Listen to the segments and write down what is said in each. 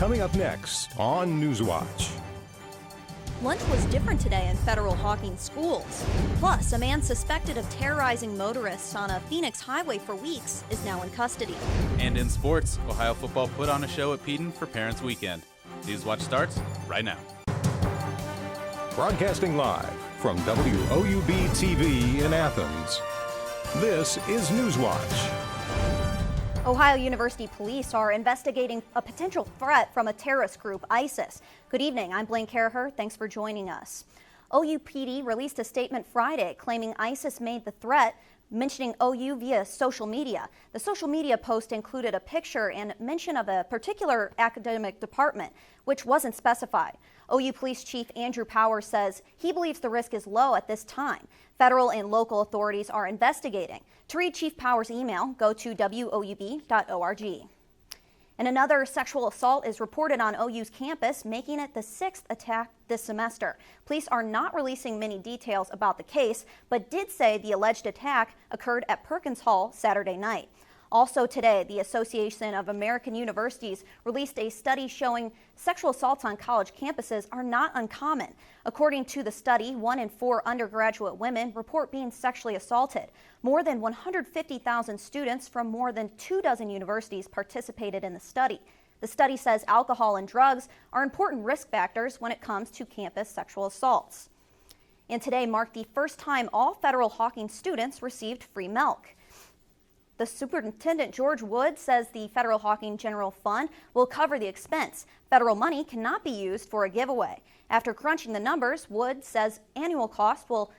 Coming up next on Newswatch. Lunch was different today in federal Hawkins schools. Plus, a man suspected of terrorizing motorists on a Phoenix highway for weeks is now in custody. And in sports, Ohio football put on a show at Peden for Parents Weekend. Newswatch starts right now. Broadcasting live from WOUB TV in Athens. This is Newswatch. Ohio University police are investigating a potential threat from a terrorist group, ISIS. Good evening, I'm Blaine Caraher. Thanks for joining us. OUPD released a statement Friday claiming ISIS made the threat, mentioning OU via social media. The social media post included a picture and mention of a particular academic department, which wasn't specified. OU Police Chief Andrew Powers says he believes the risk is low at this time. Federal and local authorities are investigating. To read Chief Powers' email, go to woub.org. And another sexual assault is reported on OU's campus, making it the sixth attack this semester. Police are not releasing many details about the case, but did say the alleged attack occurred at Perkins Hall Saturday night. Also today, the Association of American Universities released a study showing sexual assaults on college campuses are not uncommon. According to the study, 1 in 4 undergraduate women report being sexually assaulted. More than 150,000 students from more than 24 universities participated in the study. The study says alcohol and drugs are important risk factors when it comes to campus sexual assaults. And today marked the first time all federal Hawkins students received free milk. The Superintendent George Wood says the Federal Hawkins General Fund will cover the expense. Federal money cannot be used for a giveaway. After crunching the numbers, Wood says annual costs will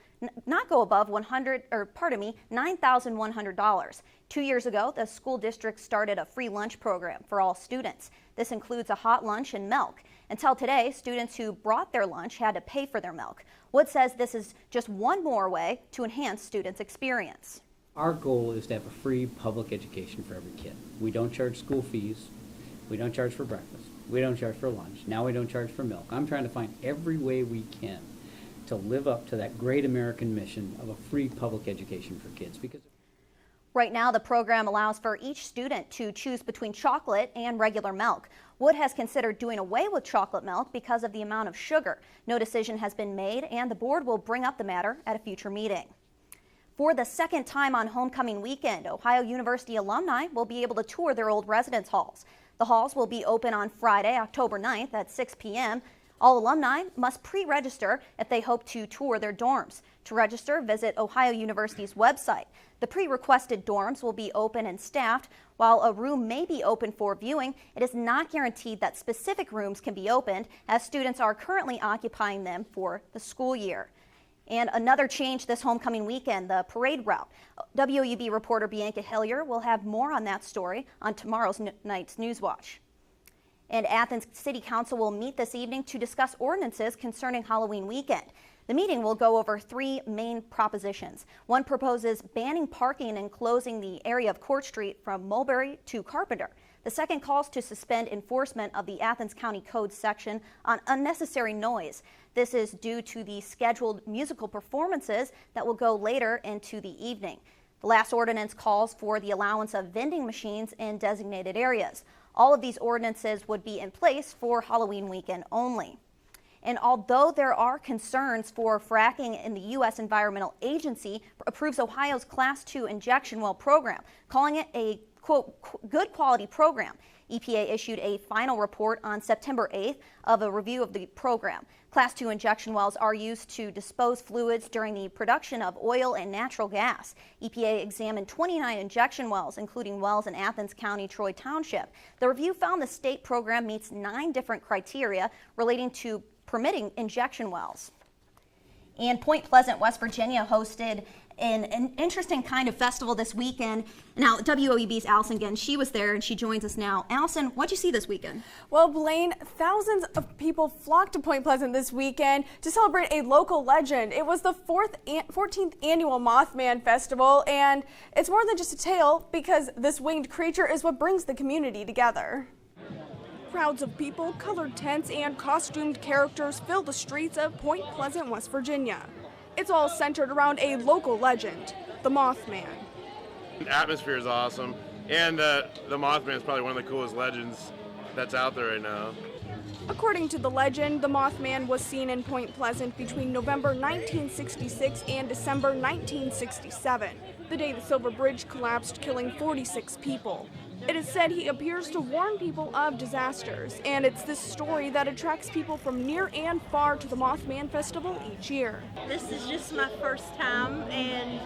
not go above $9,100. 2 years ago, the school district started a free lunch program for all students. This includes a hot lunch and milk. Until today, students who brought their lunch had to pay for their milk. Wood says this is just one more way to enhance students' experience. Our goal is to have a free public education for every kid. We don't charge school fees. We don't charge for breakfast. We don't charge for lunch. Now we don't charge for milk. I'm trying to find every way we can to live up to that great American mission of a free public education for kids. Because right now, the program allows for each student to choose between chocolate and regular milk. Wood has considered doing away with chocolate milk because of the amount of sugar. No decision has been made, and the board will bring up the matter at a future meeting. For the second time on homecoming weekend, Ohio University alumni will be able to tour their old residence halls. The halls will be open on Friday, October 9th at 6 p.m. All alumni must pre-register if they hope to tour their dorms. To register, visit Ohio University's website. The pre-requested dorms will be open and staffed. While a room may be open for viewing, it is not guaranteed that specific rooms can be opened, as students are currently occupying them for the school year. And another change this homecoming weekend, the parade route. WOUB reporter Bianca Hillier will have more on that story on tomorrow's night's Newswatch. And Athens City Council will meet this evening to discuss ordinances concerning Halloween weekend. The meeting will go over 3 main propositions. One proposes banning parking and closing the area of Court Street from Mulberry to Carpenter. The second calls to suspend enforcement of the Athens County Code section on unnecessary noise. This is due to the scheduled musical performances that will go later into the evening. The last ordinance calls for the allowance of vending machines in designated areas. All of these ordinances would be in place for Halloween weekend only. And although there are concerns for fracking in the U.S. Environmental Agency approves Ohio's Class 2 injection well program, calling it a quote, good quality program. EPA issued a final report on September 8th of a review of the program. Class 2 injection wells are used to dispose fluids during the production of oil and natural gas. EPA examined 29 injection wells, including wells in Athens County, Troy Township. The review found the state program meets 9 different criteria relating to permitting injection wells. And Point Pleasant, West Virginia hosted an interesting kind of festival this weekend. Now, WOEB's Allison Ginn, she was there and she joins us now. Allison, what'd you see this weekend? Well, Blaine, thousands of people flocked to Point Pleasant this weekend to celebrate a local legend. It was the 14th annual Mothman Festival, and it's more than just a tale because this winged creature is what brings the community together. Crowds of people, colored tents, and costumed characters fill the streets of Point Pleasant, West Virginia. It's all centered around a local legend, the Mothman. The atmosphere is awesome, and the Mothman is probably one of the coolest legends that's out there right now. According to the legend, the Mothman was seen in Point Pleasant between November 1966 and December 1967, the day the Silver Bridge collapsed, killing 46 people. It is said he appears to warn people of disasters, and it's this story that attracts people from near and far to the Mothman Festival each year. This is just my first time, and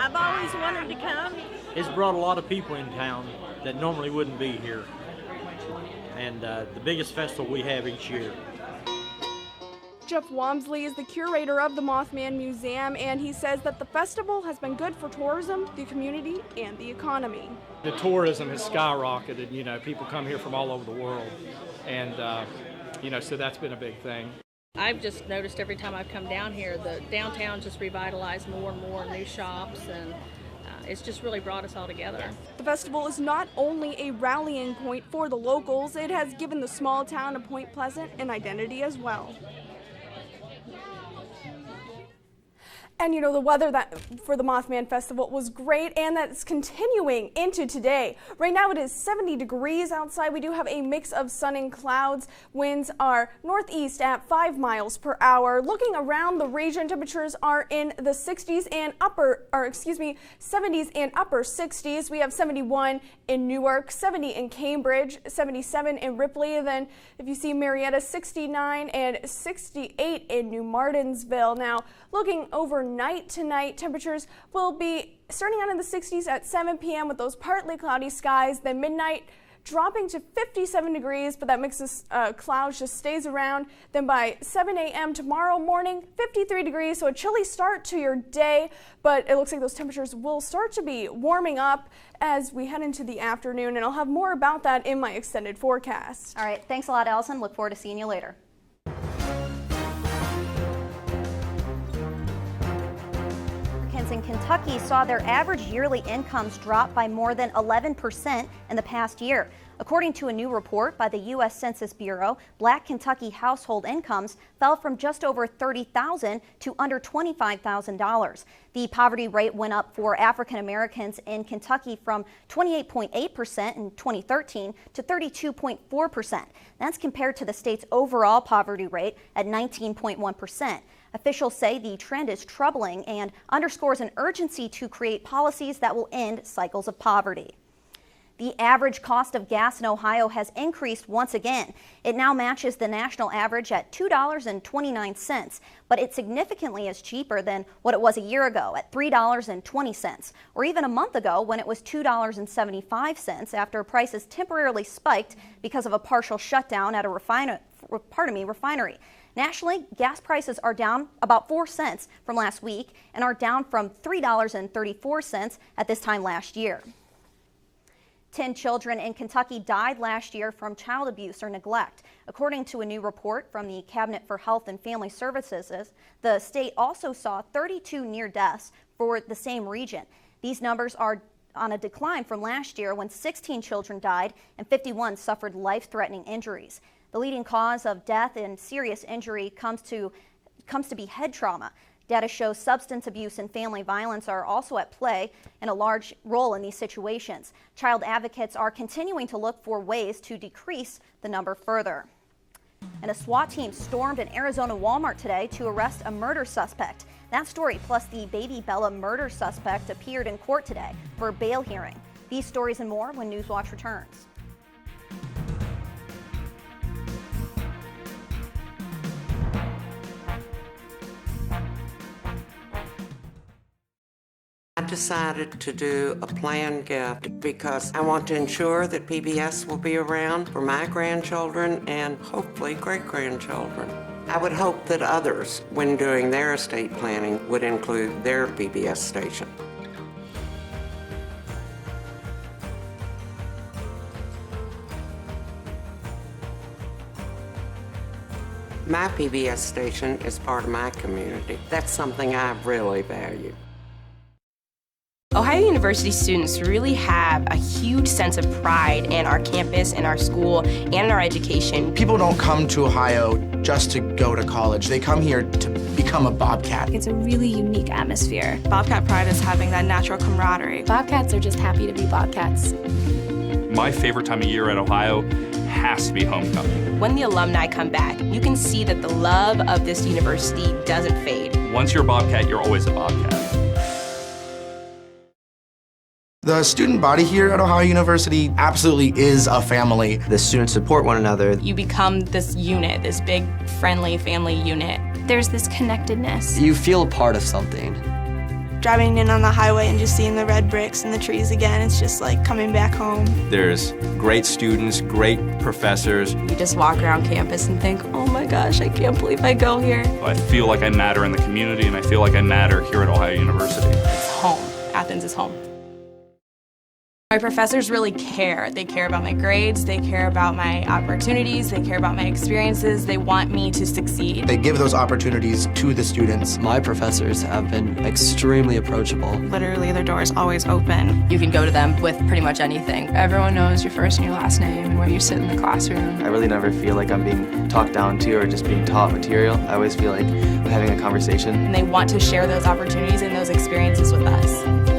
I've always wanted to come. It's brought a lot of people in town that normally wouldn't be here, and the biggest festival we have each year. Jeff Wamsley is the curator of the Mothman Museum, and he says that the festival has been good for tourism, the community, and the economy. The tourism has skyrocketed. You know, people come here from all over the world, and so that's been a big thing. I've just noticed every time I've come down here, the downtown just revitalized more and more new shops, and it's just really brought us all together. The festival is not only a rallying point for the locals, it has given the small town of Point Pleasant an identity as well. And the weather for the Mothman Festival was great, and that's continuing into today. Right now it is 70 degrees outside. We do have a mix of sun and clouds. Winds are northeast at 5 miles per hour. Looking around the region, temperatures are in the 70s and upper 60s. We have 71 in Newark, 70 in Cambridge, 77 in Ripley. Then if you see Marietta, 69 and 68 in New Martinsville. Now, looking overnight tonight, temperatures will be starting out in the 60s at 7 p.m. with those partly cloudy skies. Then midnight dropping to 57 degrees, but that mix of clouds just stays around. Then by 7 a.m. tomorrow morning, 53 degrees, so a chilly start to your day, but it looks like those temperatures will start to be warming up as we head into the afternoon, and I'll have more about that in my extended forecast. All right, thanks a lot, Allison. Look forward to seeing you later. In Kentucky saw their average yearly incomes drop by more than 11% in the past year. According to a new report by the U.S. Census Bureau, Black Kentucky household incomes fell from just over $30,000 to under $25,000. The poverty rate went up for African Americans in Kentucky from 28.8% in 2013 to 32.4%. That's compared to the state's overall poverty rate at 19.1%. Officials say the trend is troubling and underscores an urgency to create policies that will end cycles of poverty. The average cost of gas in Ohio has increased once again. It now matches the national average at $2.29, but it significantly is cheaper than what it was a year ago at $3.20, or even a month ago when it was $2.75 after prices temporarily spiked because of a partial shutdown at a refinery. Nationally, gas prices are down about 4 cents from last week and are down from $3.34 at this time last year. 10 children in Kentucky died last year from child abuse or neglect. According to a new report from the Cabinet for Health and Family Services, the state also saw 32 near deaths for the same region. These numbers are on a decline from last year when 16 children died and 51 suffered life-threatening injuries. The leading cause of death and serious injury comes to be head trauma. Data shows substance abuse and family violence are also at play in a large role in these situations. Child advocates are continuing to look for ways to decrease the number further. And a SWAT team stormed an Arizona Walmart today to arrest a murder suspect. That story plus the Baby Bella murder suspect appeared in court today for a bail hearing. These stories and more when Newswatch returns. I decided to do a planned gift because I want to ensure that PBS will be around for my grandchildren and hopefully great-grandchildren. I would hope that others, when doing their estate planning, would include their PBS station. My PBS station is part of my community. That's something I really value. Ohio University students really have a huge sense of pride in our campus, in our school, and in our education. People don't come to Ohio just to go to college. They come here to become a Bobcat. It's a really unique atmosphere. Bobcat pride is having that natural camaraderie. Bobcats are just happy to be Bobcats. My favorite time of year at Ohio has to be homecoming. When the alumni come back, you can see that the love of this university doesn't fade. Once you're a Bobcat, you're always a Bobcat. The student body here at Ohio University absolutely is a family. The students support one another. You become this unit, this big, friendly family unit. There's this connectedness. You feel a part of something. Driving in on the highway and just seeing the red bricks and the trees again, it's just like coming back home. There's great students, great professors. You just walk around campus and think, oh my gosh, I can't believe I go here. I feel like I matter in the community, and I feel like I matter here at Ohio University. It's home. Athens is home. My professors really care. They care about my grades, they care about my opportunities, they care about my experiences. They want me to succeed. They give those opportunities to the students. My professors have been extremely approachable. Literally, their door is always open. You can go to them with pretty much anything. Everyone knows your first and your last name and where you sit in the classroom. I really never feel like I'm being talked down to or just being taught material. I always feel like I'm having a conversation. And they want to share those opportunities and those experiences with us.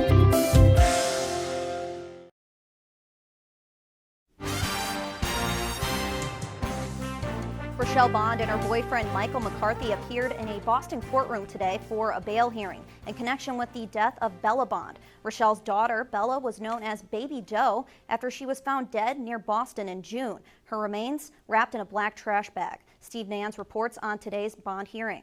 Rochelle Bond and her boyfriend Michael McCarthy appeared in a Boston courtroom today for a bail hearing in connection with the death of Bella Bond. Rochelle's daughter, Bella, was known as Baby Doe after she was found dead near Boston in June. Her remains wrapped in a black trash bag. Steve Nance reports on today's bond hearing.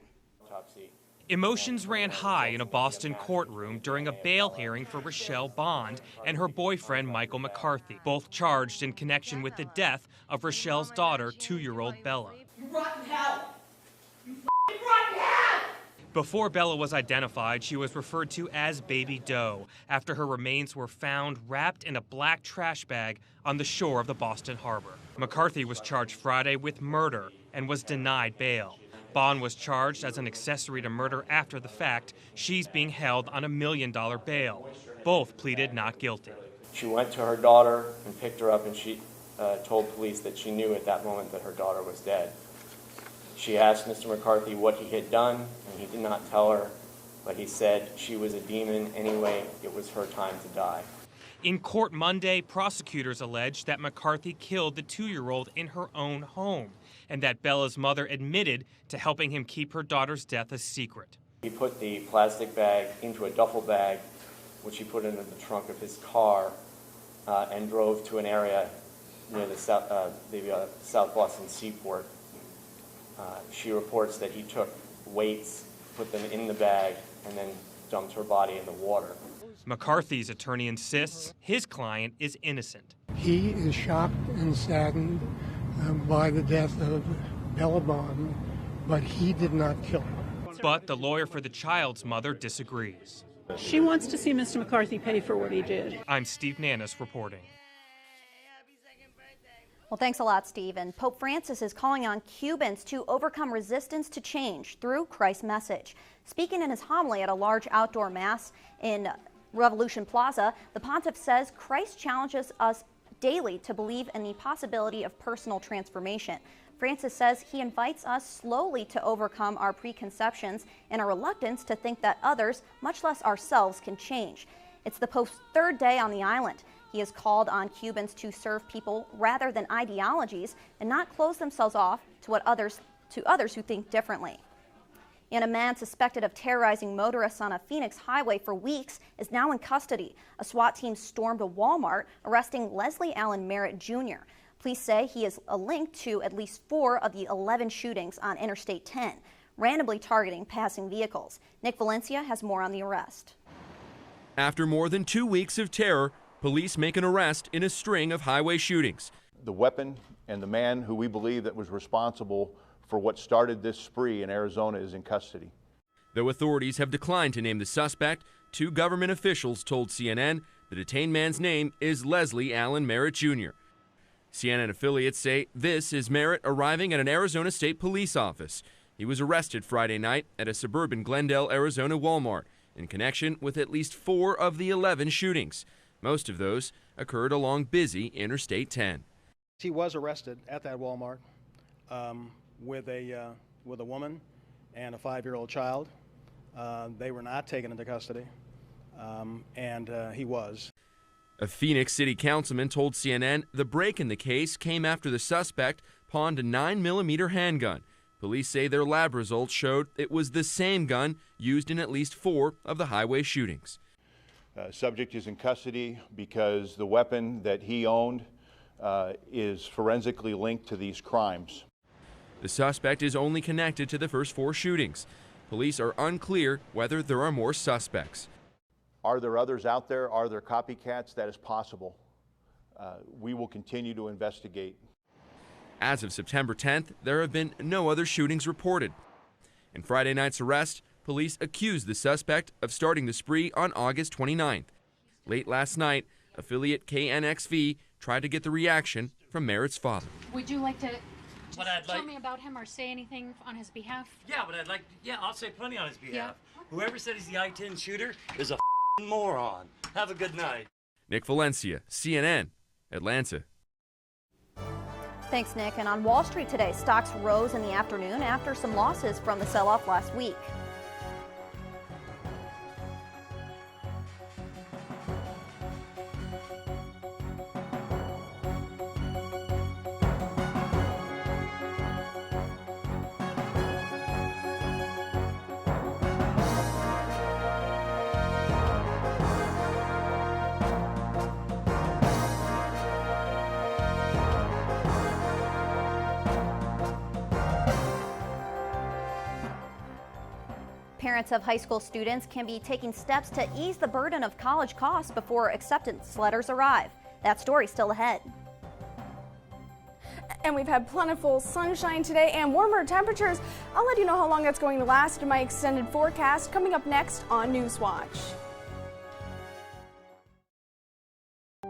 Emotions ran high in a Boston courtroom during a bail hearing for Rochelle Bond and her boyfriend Michael McCarthy, both charged in connection with the death of Rochelle's daughter, 2-year-old Bella. You rotten hell! You f***ing rotten hell! Before Bella was identified, she was referred to as Baby Doe after her remains were found wrapped in a black trash bag on the shore of the Boston Harbor. McCarthy was charged Friday with murder and was denied bail. Bond was charged as an accessory to murder after the fact. She's being held on $1 million bail. Both pleaded not guilty. She went to her daughter and picked her up, and she told police that she knew at that moment that her daughter was dead. She asked Mr. McCarthy what he had done, and he did not tell her, but he said she was a demon anyway. It was her time to die. In court Monday, prosecutors alleged that McCarthy killed the 2-year-old in her own home, and that Bella's mother admitted to helping him keep her daughter's death a secret. He put the plastic bag into a duffel bag, which he put into the trunk of his car, and drove to an area near the South Boston seaport. She reports that he took weights, put them in the bag, and then dumped her body in the water. McCarthy's attorney insists his client is innocent. He is shocked and saddened by the death of Bella Bond, but he did not kill her. But the lawyer for the child's mother disagrees. She wants to see Mr. McCarthy pay for what he did. I'm Steve Nannis reporting. Well, thanks a lot, Steve. And Pope Francis is calling on Cubans to overcome resistance to change through Christ's message. Speaking in his homily at a large outdoor mass in Revolution Plaza, the pontiff says Christ challenges us daily to believe in the possibility of personal transformation. Francis says he invites us slowly to overcome our preconceptions and our reluctance to think that others, much less ourselves, can change. It's the Pope's third day on the island. He has called on Cubans to serve people rather than ideologies and not close themselves off to others who think differently. And a man suspected of terrorizing motorists on a Phoenix highway for weeks is now in custody. A SWAT team stormed a Walmart, arresting Leslie Allen Merritt Jr. Police say he is linked to at least 4 of the 11 shootings on Interstate 10, randomly targeting passing vehicles. Nick Valencia has more on the arrest. After more than 2 weeks of terror, police make an arrest in a string of highway shootings. The weapon and the man who we believe that was responsible for what started this spree in Arizona is in custody. Though authorities have declined to name the suspect, 2 government officials told CNN the detained man's name is Leslie Allen Merritt Jr. CNN affiliates say this is Merritt arriving at an Arizona State Police office. He was arrested Friday night at a suburban Glendale, Arizona Walmart in connection with at least 4 of the 11 shootings. Most of those occurred along busy Interstate 10. He was arrested at that Walmart with a woman and a 5-year-old child. They were not taken into custody, and he was. A Phoenix City councilman told CNN the break in the case came after the suspect pawned a 9mm handgun. Police say their lab results showed it was the same gun used in at least 4 of the highway shootings. Subject is in custody because the weapon that he owned is forensically linked to these crimes. The suspect is only connected to the first 4 shootings. Police are unclear whether there are more suspects. Are there others out there? Are there copycats? That is possible. We will continue to investigate. As of September 10th, there have been no other shootings reported. In Friday night's arrest, police accused the suspect of starting the spree on August 29th. Late last night, affiliate KNXV tried to get the reaction from Merritt's father. Would you like to tell me about him or say anything on his behalf? Yeah, but I'll say plenty on his behalf. Yeah. Whoever said he's the I-10 shooter is a moron. Have a good night. Nick Valencia, CNN, Atlanta. Thanks, Nick. And on Wall Street today, stocks rose in the afternoon after some losses from the sell-off last week. Parents of high school students can be taking steps to ease the burden of college costs before acceptance letters arrive. That story still ahead. And we've had plentiful sunshine today and warmer temperatures. I'll let you know how long that's going to last in my extended forecast coming up next on Newswatch.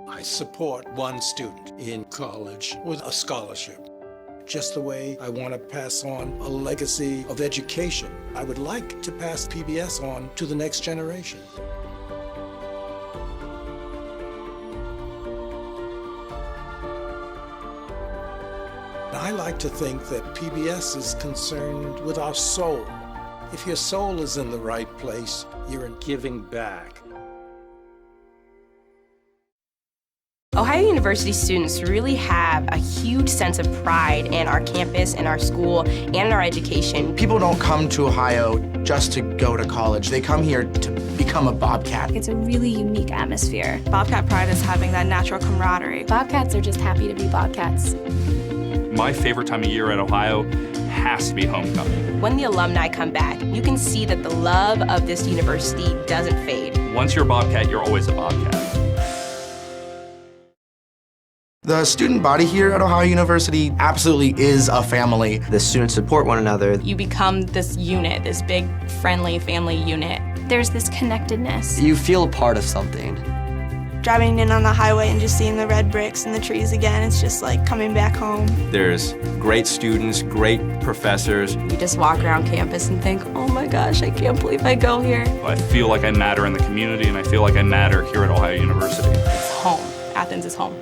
I support one student in college with a scholarship. Just the way I want to pass on a legacy of education. I would like to pass PBS on to the next generation. I like to think that PBS is concerned with our soul. If your soul is in the right place, you're in giving back. Ohio University students really have a huge sense of pride in our campus, in our school, and in our education. People don't come to Ohio just to go to college. They come here to become a Bobcat. It's a really unique atmosphere. Bobcat pride is having that natural camaraderie. Bobcats are just happy to be Bobcats. My favorite time of year at Ohio has to be homecoming. When the alumni come back, you can see that the love of this university doesn't fade. Once you're a Bobcat, you're always a Bobcat. The student body here at Ohio University absolutely is a family. The students support one another. You become this unit, this big, friendly family unit. There's this connectedness. You feel a part of something. Driving in on the highway and just seeing the red bricks and the trees again, it's just like coming back home. There's great students, great professors. You just walk around campus and think, oh my gosh, I can't believe I go here. I feel like I matter in the community, and I feel like I matter here at Ohio University. It's home. Athens is home.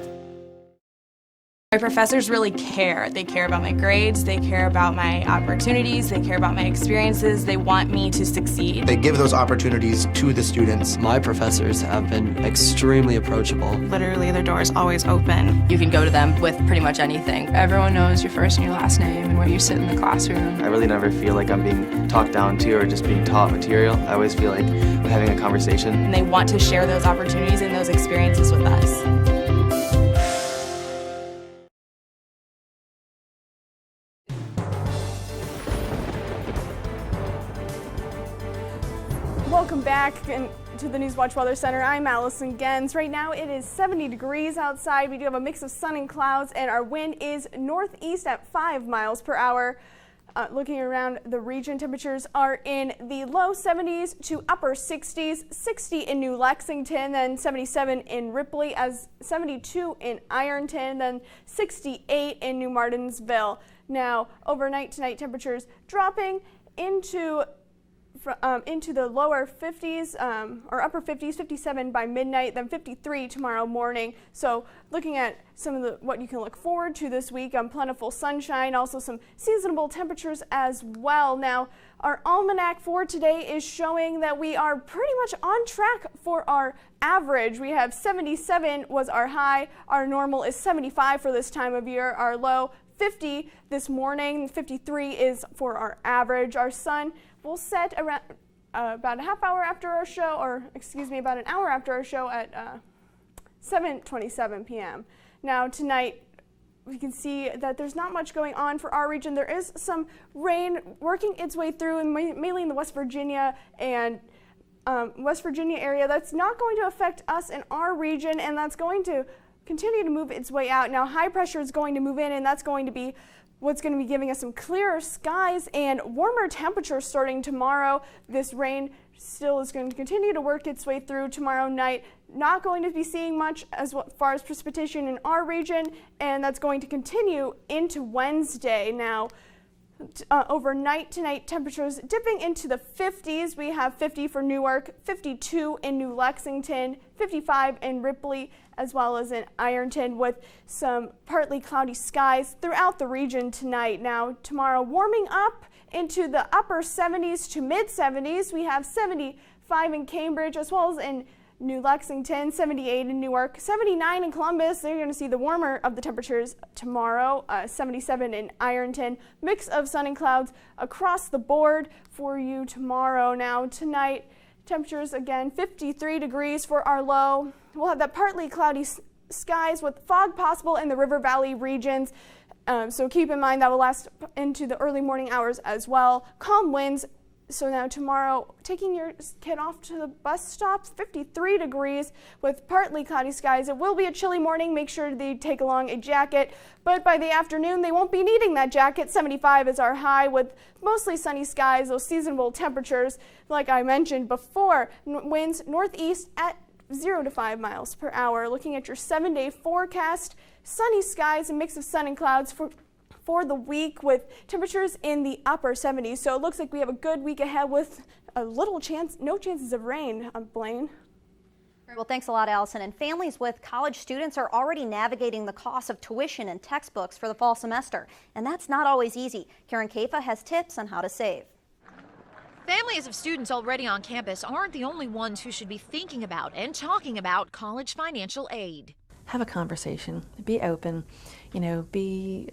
My professors really care. They care about my grades, they care about my opportunities, they care about my experiences, they want me to succeed. They give those opportunities to the students. My professors have been extremely approachable. Literally, their door is always open. You can go to them with pretty much anything. Everyone knows your first and your last name and where you sit in the classroom. I really never feel like I'm being talked down to or just being taught material. I always feel like I'm having a conversation. And they want to share those opportunities and those experiences with us. Welcome back to the Newswatch Weather Center. I'm Allison Gens. Right now it is 70 degrees outside. We do have a mix of sun and clouds, and our wind is northeast at 5 miles per hour. Looking around the region, temperatures are in the low 70s to upper 60s, 60 in New Lexington, then 77 in Ripley, as 72 in Ironton, then 68 in New Martinsville. Now, overnight tonight, temperatures dropping into into the lower 50s or upper 50s, 57 by midnight, then 53 tomorrow morning. So looking at some of what you can look forward to this week, plentiful sunshine, also some seasonable temperatures as well. Now, our almanac for today is showing that we are pretty much on track for our average. We have 77 was our high, our normal is 75 for this time of year, our low 50 this morning, 53 is for our average. Our sun will set around about a half hour after our show, or excuse me, about an hour after our show at 7:27 p.m. Now tonight, we can see that there's not much going on for our region. There is some rain working its way through, and mainly in the West Virginia and West Virginia area. That's not going to affect us in our region, and that's going to continue to move its way out. Now high pressure is going to move in, and that's going to be what's going to be giving us some clearer skies and warmer temperatures starting tomorrow. This rain still is going to continue to work its way through tomorrow night. Not going to be seeing much as far as precipitation in our region, and that's going to continue into Wednesday. Now, overnight tonight, temperatures dipping into the 50s. We have 50 for Newark, 52 in New Lexington, 55 in Ripley, as well as in Ironton, with some partly cloudy skies throughout the region tonight. Now, tomorrow warming up into the upper 70s to mid 70s. We have 75 in Cambridge, as well as in New Lexington, 78 in Newark, 79 in Columbus. They're going to see the warmer of the temperatures tomorrow, 77 in Ironton. Mix of sun and clouds across the board for you tomorrow. Now tonight, temperatures again 53 degrees for our low. We'll have that partly cloudy skies with fog possible in the River Valley regions. So keep in mind that will last into the early morning hours as well. Calm winds. So now tomorrow, taking your kid off to the bus stop, 53 degrees with partly cloudy skies. It will be a chilly morning. Make sure they take along a jacket. But by the afternoon, they won't be needing that jacket. 75 is our high with mostly sunny skies, those seasonable temperatures. Like I mentioned before, winds northeast at 0 to 5 miles per hour. Looking at your 7-day forecast, sunny skies, a mix of sun and clouds for the week with temperatures in the upper 70s. So it looks like we have a good week ahead with a little chance, no chances of rain, Blaine. Well, thanks a lot, Allison. And families with college students are already navigating the cost of tuition and textbooks for the fall semester. And that's not always easy. Karen Kafa has tips on how to save. Families of students already on campus aren't the only ones who should be thinking about and talking about college financial aid. Have a conversation, be open, be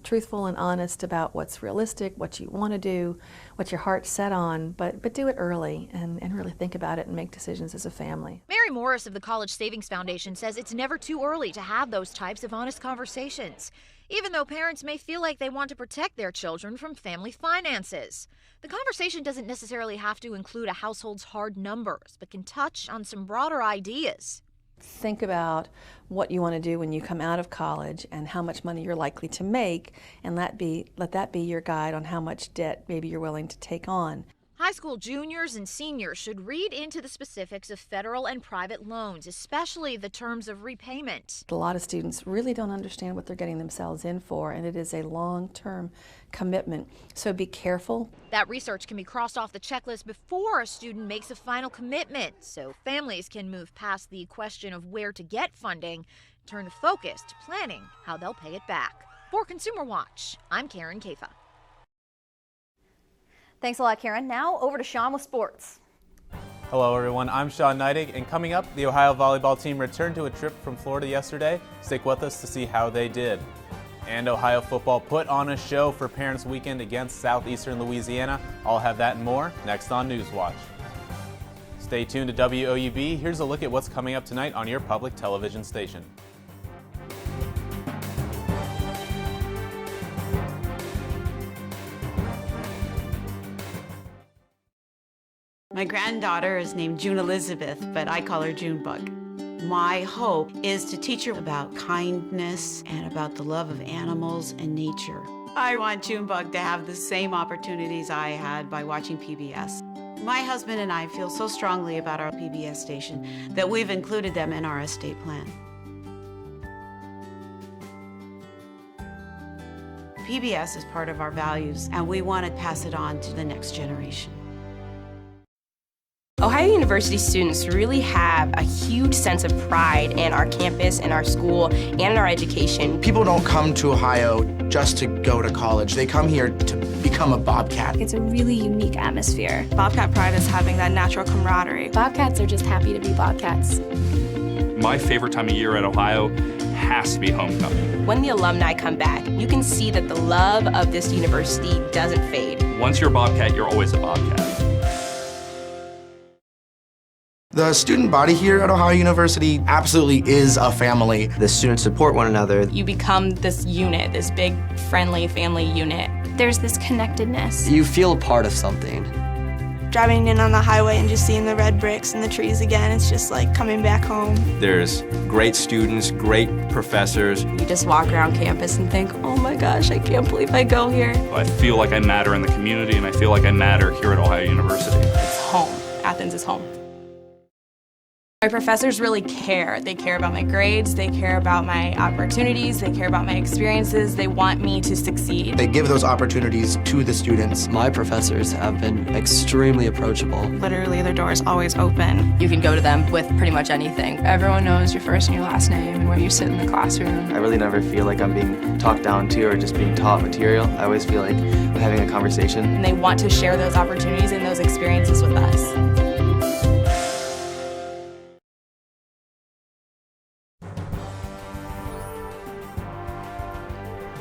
truthful and honest about what's realistic, what you want to do, what your heart's set on, but do it early and really think about it and make decisions as a family. Mary Morris of the College Savings Foundation says it's never too early to have those types of honest conversations, even though parents may feel like they want to protect their children from family finances. The conversation doesn't necessarily have to include a household's hard numbers, but can touch on some broader ideas. Think about what you want to do when you come out of college and how much money you're likely to make, and let that be your guide on how much debt maybe you're willing to take on. High school juniors and seniors should read into the specifics of federal and private loans, especially the terms of repayment. A lot of students really don't understand what they're getting themselves in for, and it is a long-term commitment. So be careful. That research can be crossed off the checklist before a student makes a final commitment, so families can move past the question of where to get funding, turn the focus to planning how they'll pay it back. For Consumer Watch, I'm Karen Kafa. Thanks a lot, Karen. Now over to Sean with sports. Hello, everyone. I'm Sean Neidig, and coming up, the Ohio volleyball team returned to a trip from Florida yesterday. Stick with us to see how they did. And Ohio football put on a show for Parents Weekend against Southeastern Louisiana. I'll have that and more next on Newswatch. Stay tuned to WOUB. Here's a look at what's coming up tonight on your public television station. My granddaughter is named June Elizabeth, but I call her Junebug. My hope is to teach her about kindness and about the love of animals and nature. I want Junebug to have the same opportunities I had by watching PBS. My husband and I feel so strongly about our PBS station that we've included them in our estate plan. PBS is part of our values, and we want to pass it on to the next generation. Ohio University students really have a huge sense of pride in our campus, in our school, and in our education. People don't come to Ohio just to go to college. They come here to become a Bobcat. It's a really unique atmosphere. Bobcat pride is having that natural camaraderie. Bobcats are just happy to be Bobcats. My favorite time of year at Ohio has to be homecoming. When the alumni come back, you can see that the love of this university doesn't fade. Once you're a Bobcat, you're always a Bobcat. The student body here at Ohio University absolutely is a family. The students support one another. You become this unit, this big, friendly family unit. There's this connectedness. You feel a part of something. Driving in on the highway and just seeing the red bricks and the trees again, it's just like coming back home. There's great students, great professors. You just walk around campus and think, oh my gosh, I can't believe I go here. I feel like I matter in the community, and I feel like I matter here at Ohio University. It's home. Athens is home. My professors really care. They care about my grades, they care about my opportunities, they care about my experiences, they want me to succeed. They give those opportunities to the students. My professors have been extremely approachable. Literally, their door is always open. You can go to them with pretty much anything. Everyone knows your first and your last name and where you sit in the classroom. I really never feel like I'm being talked down to or just being taught material. I always feel like I'm having a conversation. And they want to share those opportunities and those experiences with us.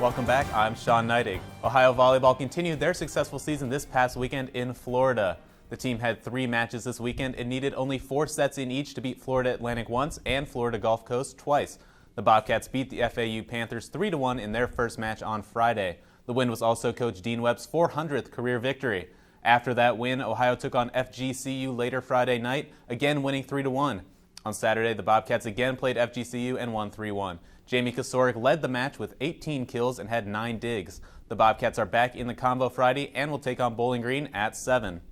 Welcome back, I'm Sean Neidig. Ohio volleyball continued their successful season this past weekend in Florida. The team had 3 matches this weekend and needed only 4 sets in each to beat Florida Atlantic once and Florida Gulf Coast twice. The Bobcats beat the FAU Panthers 3-1 in their first match on Friday. The win was also Coach Dean Webb's 400th career victory. After that win, Ohio took on FGCU later Friday night, again winning 3-1. On Saturday, the Bobcats again played FGCU and won 3-1. Jamie Kosorik led the match with 18 kills and had 9 digs. The Bobcats are back in the combo Friday and will take on Bowling Green at 7.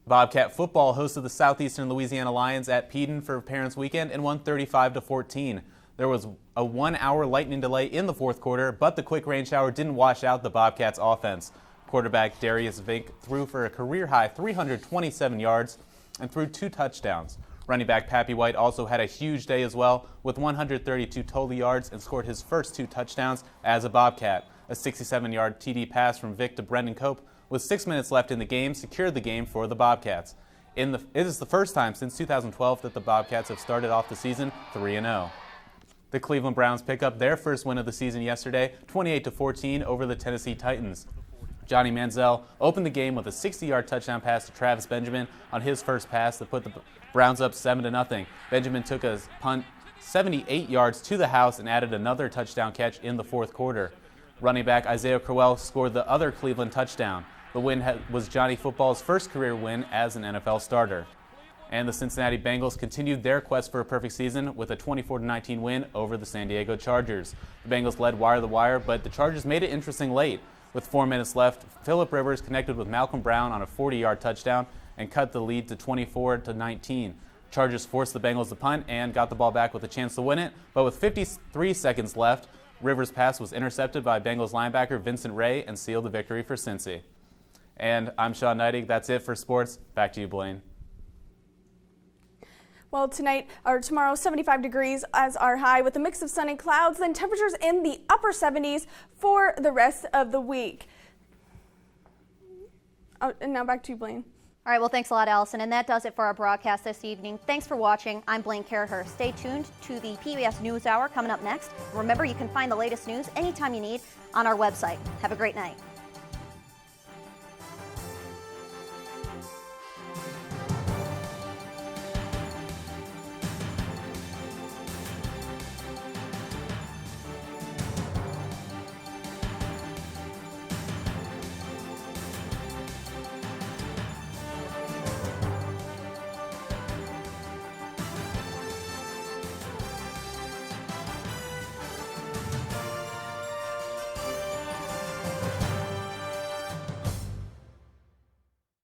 Bobcat football hosted the Southeastern Louisiana Lions at Peden for Parents Weekend and won 35-14. There was a 1-hour lightning delay in the fourth quarter, but the quick rain shower didn't wash out the Bobcats' offense. Quarterback Darius Vink threw for a career-high 327 yards and threw 2 touchdowns. Running back Pappy White also had a huge day as well, with 132 total yards and scored his first 2 touchdowns as a Bobcat. A 67-yard TD pass from Vic to Brendan Cope with 6 minutes left in the game secured the game for the Bobcats. It is the first time since 2012 that the Bobcats have started off the season 3-0. The Cleveland Browns pick up their first win of the season yesterday, 28-14 over the Tennessee Titans. Johnny Manziel opened the game with a 60-yard touchdown pass to Travis Benjamin on his first pass that put the Browns up 7-0. Benjamin took a punt 78 yards to the house and added another touchdown catch in the fourth quarter. Running back Isaiah Crowell scored the other Cleveland touchdown. The win was Johnny Football's first career win as an NFL starter. And the Cincinnati Bengals continued their quest for a perfect season with a 24-19 win over the San Diego Chargers. The Bengals led wire to wire, but the Chargers made it interesting late. With 4 minutes left, Phillip Rivers connected with Malcolm Brown on a 40-yard touchdown and cut the lead to 24-19. Chargers forced the Bengals to punt and got the ball back with a chance to win it, but with 53 seconds left, Rivers' pass was intercepted by Bengals linebacker Vincent Ray and sealed the victory for Cincy. And I'm Sean Neidig. That's it for sports. Back to you, Blaine. Well, tomorrow, 75 degrees as our high with a mix of sun and clouds, then temperatures in the upper 70s for the rest of the week. And now back to you, Blaine. All right, well, thanks a lot, Allison. And that does it for our broadcast this evening. Thanks for watching. I'm Blaine Carahur. Stay tuned to the PBS NewsHour coming up next. Remember, you can find the latest news anytime you need on our website. Have a great night.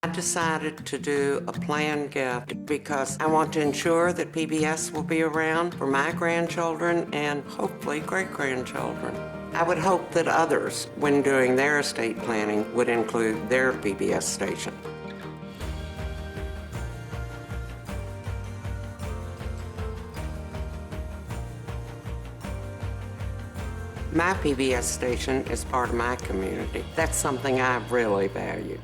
I decided to do a planned gift because I want to ensure that PBS will be around for my grandchildren and hopefully great-grandchildren. I would hope that others, when doing their estate planning, would include their PBS station. My PBS station is part of my community. That's something I really value.